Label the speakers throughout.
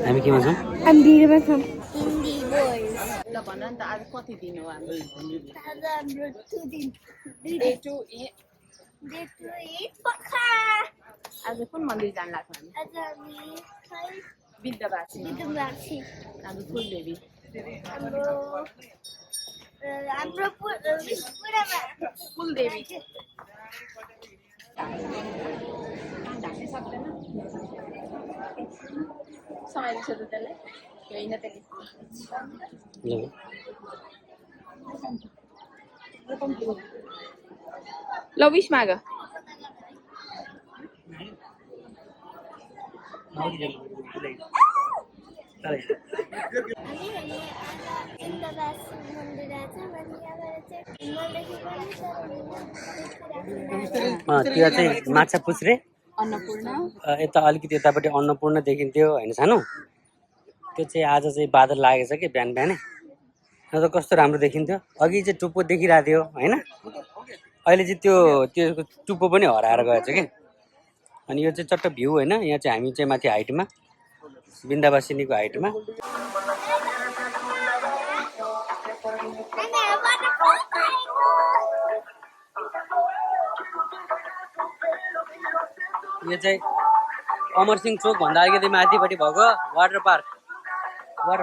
Speaker 1: हामी केमा छौँ?
Speaker 2: हामी भिडियोमा छौँ।
Speaker 3: हिन्दी बोल्स
Speaker 4: ल भन नि त आज कति दिन हो हामी
Speaker 3: आज हाम्रो 2 दिन
Speaker 4: डे टु
Speaker 3: डे 2 पक्का
Speaker 4: आज कुन मन्दिर जान लाग्छ हामी
Speaker 3: आज हामी खै
Speaker 4: विद्यावासी
Speaker 3: विद्यावासी
Speaker 4: हाम्रो फुलदेवी
Speaker 3: हाम्रो हाम्रो पुरामा
Speaker 4: फुलदेवी समय छ त त्यसलाई होइन त्यसले ल विश माग
Speaker 3: हामी भने आज विद्यावासी मन्दिर आएको छ अनि यहाँबाट चाहिँ हिमालदेखि पनि
Speaker 1: त्यो चाहिँ माछा पुछ्रे
Speaker 4: अन्नपूर्ण
Speaker 1: यता अलिकति यतापट्टि अन्नपूर्ण देखिन्थ्यो होइन सानो त्यो चाहिँ आज चाहिँ बादल लागेछ कि बिहान बिहानै न त कस्तो राम्रो देखिन्थ्यो अघि चाहिँ टुप्पो देखिरहेको थियो होइन अहिले चाहिँ त्यो टुप्पो पनि हराएर गएछ कि अनि यो चाहिँ चट्ट भ्यू होइन यहाँ चाहिँ हामी चाहिँ माथि हाइटमा विन्ध्यावासिनीको हाइटमा यो चाहिँ अमरसिंह चोक भन्दा अलिकति माथिपट्टि भएको वाटर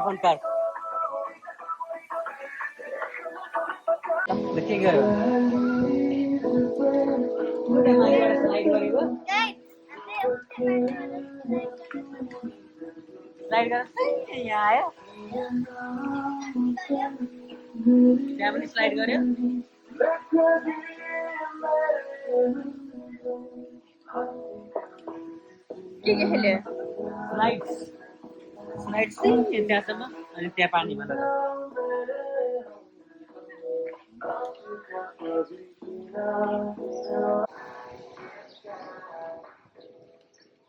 Speaker 1: फन पार्क के गर्यो स्लाइड गर यहाँ आयो त्यहाँ पनि स्लाइड गर्यो
Speaker 4: के खेल्यो
Speaker 1: स्लाइड चाहिँ त्यहाँसम्म अनि त्यहाँ पानीमा लगा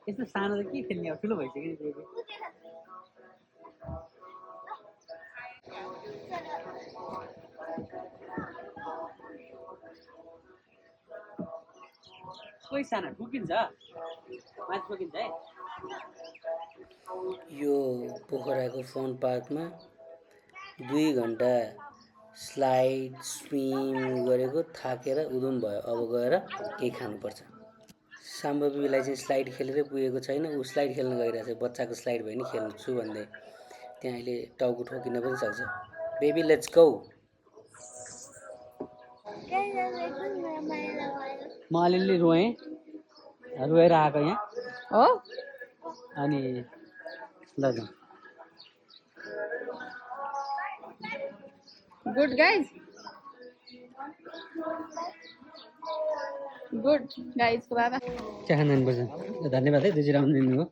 Speaker 1: यस्तो सानो त के खेल्ने अब ठुलो भइसक्यो नि बेबी कोही सानो ठुकिन्छ माथि ठोकिन्छ है यो पोखराको फन पार्कमा 2 घन्टा स्लाइड स्विम गरेको थाकेर उदुम भयो अब गएर केही खानुपर्छ साम्बवीलाई चाहिँ स्लाइड खेलेरै पुगेको छैन ऊ स्लाइड खेल्न गइरहेछ बच्चाको स्लाइड भयो नि खेल्छु भन्दै त्यहाँ अहिले टाउको ठोकिन पनि सक्छ बेबी लेट्स गो म अलिअलि रोएँ रोएर आएको यहाँ
Speaker 4: हो
Speaker 1: अनि ल जाउँ
Speaker 4: गुड गाइज को बाबा
Speaker 1: चिया खान जानुपर्छ धन्यवाद है 2 राउन्ड दिनुभयो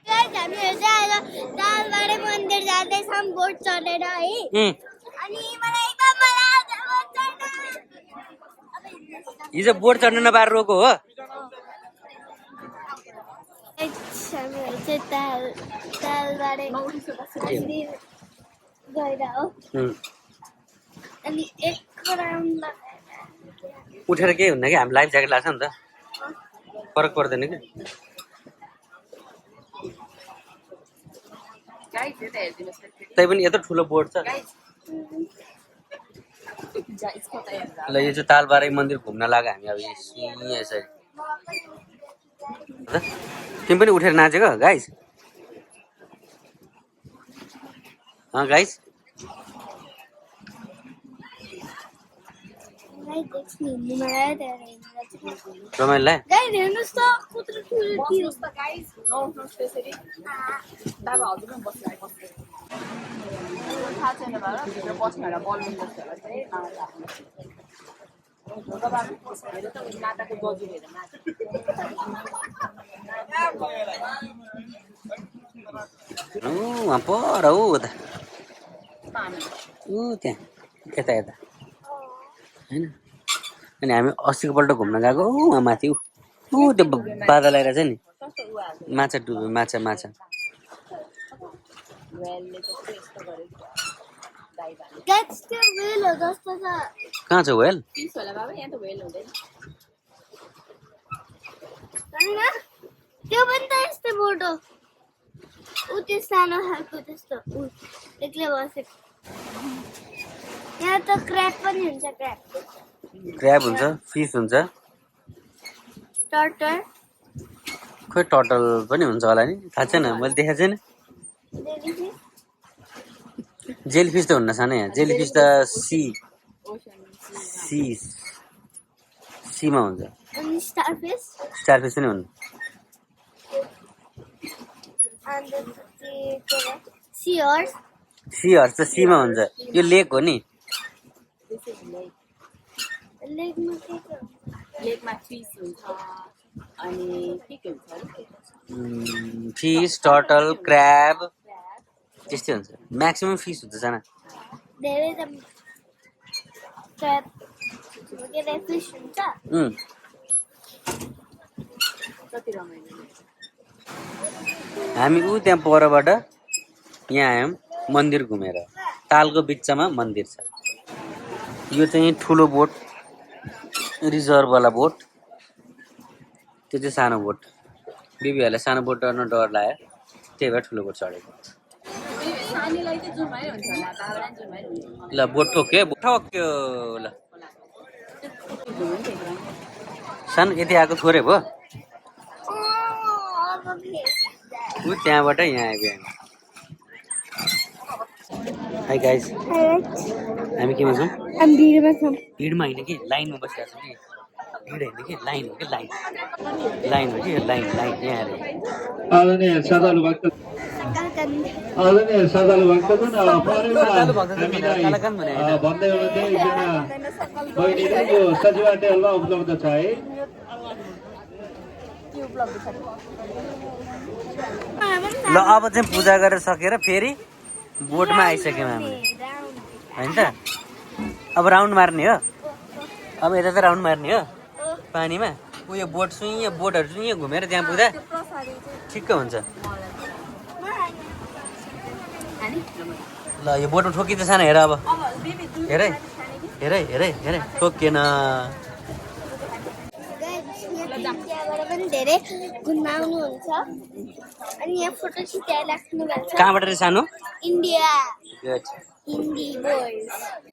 Speaker 3: हामीहरू चाहिँ आज दालबारे मन्दिर जाँदैछौँ बोट चढेर है अनि मलाई एकदम मजा आउँछ बोट चढ्न
Speaker 1: हिजो बोट चढ्न नपाएर रोको हो
Speaker 3: हामीहरू चाहिँ दालबारे मन्दिर गएर हो अनि एक राउन्ड
Speaker 1: उठेर केही हुन्न कि हामी लाइफ ज्याकेट लाग्छ नि त फरक पर्दैन कि तै पनि यत्रो ठुलो बोट छ ल यो चाहिँ तालबारे मन्दिर घुम्न लाग्यो हामी अब यसरी तिमी पनि उठेर नाचेको गाइस गाइस रमाइलो
Speaker 3: हेर्नुहोस् त कत्रो ठुलो थियो
Speaker 4: बाबा हजुर थाहा छैन बाबा भित्र बस्नु होला बलुन जस्तो होला चाहिँ नाताको गजु हेर
Speaker 1: वहाँ पर हौ उता ऊ त्यहाँ यता यता होइन अनि हामी अस्तिको पल्ट घुम्न गएको वहाँ माथि ऊ त्यो बादल आइरहेछ नि माछा डुब्यो माछा कहाँ छ वेल
Speaker 3: त्यो पनि त यस्तै बोट हो ऊ त्यो सानो खालको त्यस्तो ऊ एक्लै बसेको यहाँ त क्र्याब पनि हुन्छ
Speaker 1: क्र्याब हुन्छ, फिस हुन्छ,
Speaker 3: टर्टर
Speaker 1: खोइ टर्टल पनि हुन्छ होला नि, थाहा छैन, मैले देखाएको छैन। जेलीफिस त हुन्न सानो यहाँ, जेलीफिस त सीमा हुन्छ,
Speaker 3: अनि स्टारफिस
Speaker 1: स्टारफिस पनि हुन्न।
Speaker 3: and seahorse
Speaker 1: सीहर्स त सीमा हुन्छ, यो लेक हो नि।
Speaker 3: लेकमा के के हुन्छ
Speaker 4: लेकमा फिस हुन्छ अनि के हुन्छ
Speaker 1: फिस, टर्टल, क्र्याब त्यस्तै हुन्छ, म्याक्सिमम फिस हुन्छ साना।
Speaker 3: धेरै त क्र्याब के रे फिस हुन्छ
Speaker 4: कति रमाइलो
Speaker 1: हामी ऊ त्यहाँ परबाट यहाँ आयौँ मन्दिर घुमेर, तालको बिचमा मन्दिर छ। यो चाहिँ ठुलो बोट, रिजर्भवाला बोट, त्यो चाहिँ सानो बोट। बिबीहरूलाई सानो बोट चढ्न डर लाग्यो, त्यही भएर ठुलो बोट चढेको।
Speaker 4: सानीलाई चाहिँ जुमाइ हुन्छ होला बाबालाई जुमाइ हुन्छ
Speaker 1: ल बोट ठोक्यो ठोक्यो। ल सानो यति आएको थोरै भयो, ऊ त्यहाँबाट यहाँ आइपुग्यो हामी। हाई गाइस, हामी केमा छौँ? भिडमा होइन कि लाइनमा बसिरहेको छौँ कि, भिड होइन कि लाइन हो कि लाइन, लाइन हो कि लाइन लाइन यहाँ हेरेँ।
Speaker 2: आदरणीय श्रद्धालु भक्तजन भन्दै हुनुहुन्थ्यो एकजना बहिनीले यो सचिवालय हलमा उपलब्ध छ है।
Speaker 1: ल अब चाहिँ पूजा गरेर सकेर फेरि बोटमा आइसक्यौँ हामी, होइन त? अब राउन्ड मार्ने हो, अब यता त राउन्ड मार्ने हो पानीमा। उयो बोट सुइँ बोटहरू सुइँ घुमेर त्यहाँ पुग्दा ठिक्क हुन्छ। ल यो बोटमा ठोकिन्छ सानो, हेर अब हेरै हेरै हेरै हेरै ठोकिएन।
Speaker 3: त्यहाँबाट पनि धेरै घुमाउनु हुन्छ अनि यहाँ फोटो खिचाइ राख्नु भएको छ।
Speaker 1: कहाँबाट रे सानो?
Speaker 3: India
Speaker 1: good.
Speaker 3: हिन्दी बोल्स